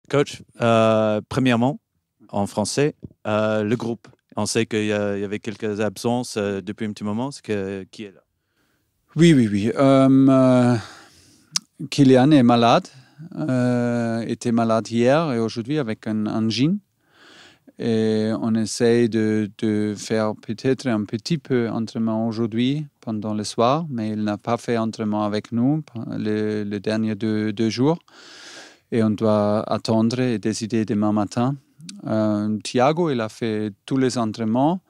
Coach, premièrement, en français, le groupe. On sait qu'il y avait quelques absences depuis un petit moment. Qui est là? Oui. Kylian est malade, était malade hier et aujourd'hui avec un angine. Et on essaye de faire peut-être un petit peu d'entraînement aujourd'hui pendant le soir, mais il n'a pas fait entraînement avec nous les derniers deux jours. Et on doit attendre et décider demain matin. Thiago, il a fait tous les entraînements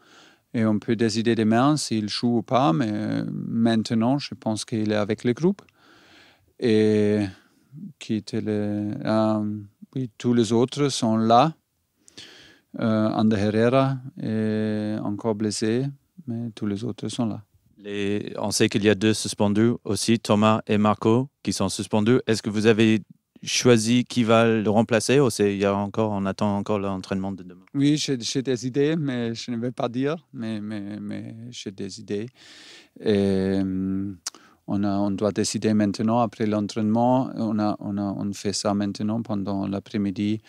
et on peut décider demain s'il joue ou pas, mais maintenant, je pense qu'il est avec le groupe. Et oui, tous les autres sont là. Ander Herrera est encore blessé, mais tous les autres sont là. On sait qu'il y a 2 suspendus aussi, Thomas et Marco, qui sont suspendus. Est-ce que vous avez choisi qui va le remplacer ou on attend encore l'entraînement de demain? Oui, j'ai des idées, mais je ne vais pas dire, mais j'ai des idées. Et, on doit décider maintenant, après l'entraînement, on fait ça maintenant pendant l'après-midi,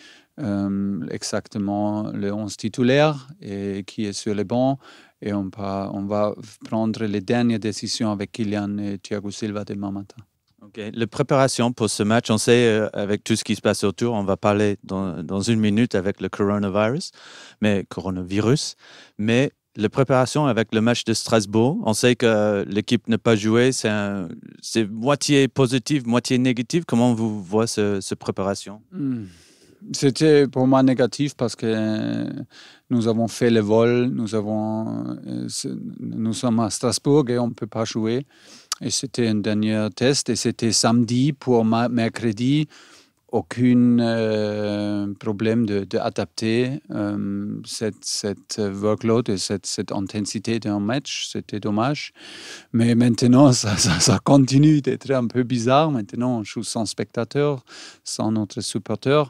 exactement le 11 titulaire et qui est sur le banc. Et on va prendre les dernières décisions avec Kylian et Thiago Silva demain matin. Ok. La préparation pour ce match, on sait, avec tout ce qui se passe autour, on va parler dans une minute avec le coronavirus, mais la préparation avec le match de Strasbourg, on sait que l'équipe n'a pas joué, c'est moitié positif, moitié négatif. Comment vous voyez cette préparation? C'était pour moi négatif parce que nous avons fait le vol, nous sommes à Strasbourg et on ne peut pas jouer. Et c'était un dernier test et c'était samedi pour mercredi. Aucun problème d'adapter cette workload et cette intensité d'un match. C'était dommage. Mais maintenant, ça continue d'être un peu bizarre. Maintenant, on joue sans spectateurs, sans notre supporter.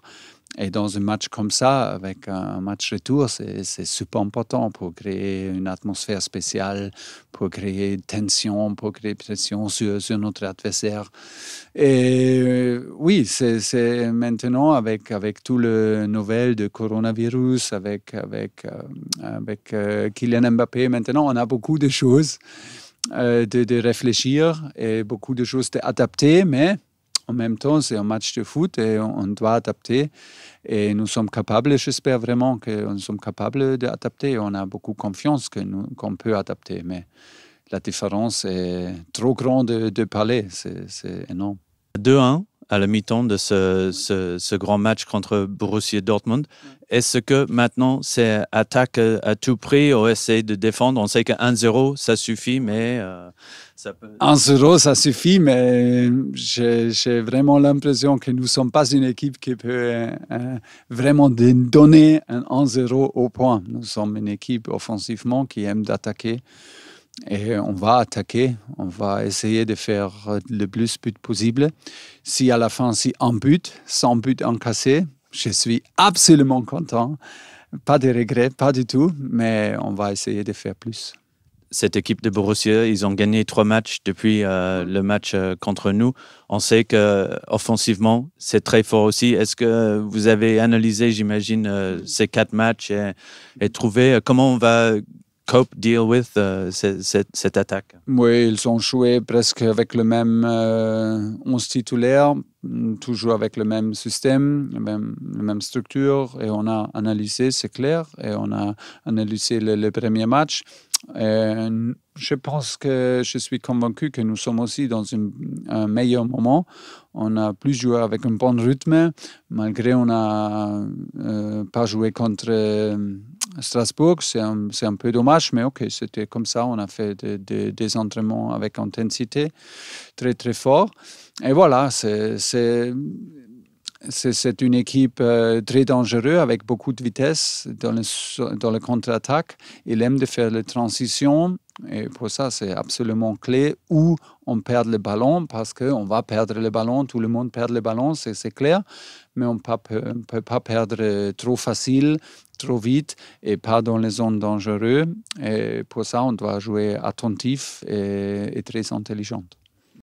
Et dans un match comme ça, avec un match retour, c'est super important pour créer une atmosphère spéciale, pour créer tension, pour créer pression sur notre adversaire. Et oui, c'est maintenant avec toutes les nouvelles de coronavirus, avec Kylian Mbappé, maintenant on a beaucoup de choses de réfléchir et beaucoup de choses d'adapter, mais en même temps, c'est un match de foot et on doit adapter. Et nous sommes capables, j'espère vraiment que nous sommes capables d'adapter. On a beaucoup confiance qu'on peut adapter. Mais la différence est trop grande de parler. C'est énorme. 2-1 à la mi-temps de ce grand match contre Borussia Dortmund. Est-ce que maintenant, c'est attaque à tout prix ou essayer de défendre? On sait que 1-0, ça suffit, mais ça peut... 1-0, ça suffit, mais j'ai vraiment l'impression que nous ne sommes pas une équipe qui peut vraiment donner un 1-0 au point. Nous sommes une équipe offensivement qui aime d'attaquer. Et on va attaquer, on va essayer de faire le plus de buts possible. Si à la fin, si un but, sans but encaissé, je suis absolument content. Pas de regrets, pas du tout, mais on va essayer de faire plus. Cette équipe de Borussia, ils ont gagné 3 matchs depuis le match contre nous. On sait qu'offensivement, c'est très fort aussi. Est-ce que vous avez analysé, j'imagine, ces 4 matchs et trouvé comment on va deal with cette attaque? Oui, ils ont joué presque avec le même 11 titulaire, toujours avec le même système, la même structure. Et on a analysé, c'est clair, et on a analysé le premier match. Et je pense que je suis convaincu que nous sommes aussi dans un meilleur moment. On a plus joué avec un bon rythme, malgré on n'a pas joué contre Strasbourg. C'est un peu dommage, mais ok, c'était comme ça. On a fait des entraînements avec intensité très, très fort. Et voilà, c'est une équipe très dangereuse avec beaucoup de vitesse dans le contre-attaque. Il aime de faire les transitions et pour ça, c'est absolument clé où on perd le ballon parce qu'on va perdre le ballon, tout le monde perd le ballon, c'est clair, mais on ne peut pas perdre trop facile, trop vite et pas dans les zones dangereuses. Et pour ça, on doit jouer attentif et très intelligent.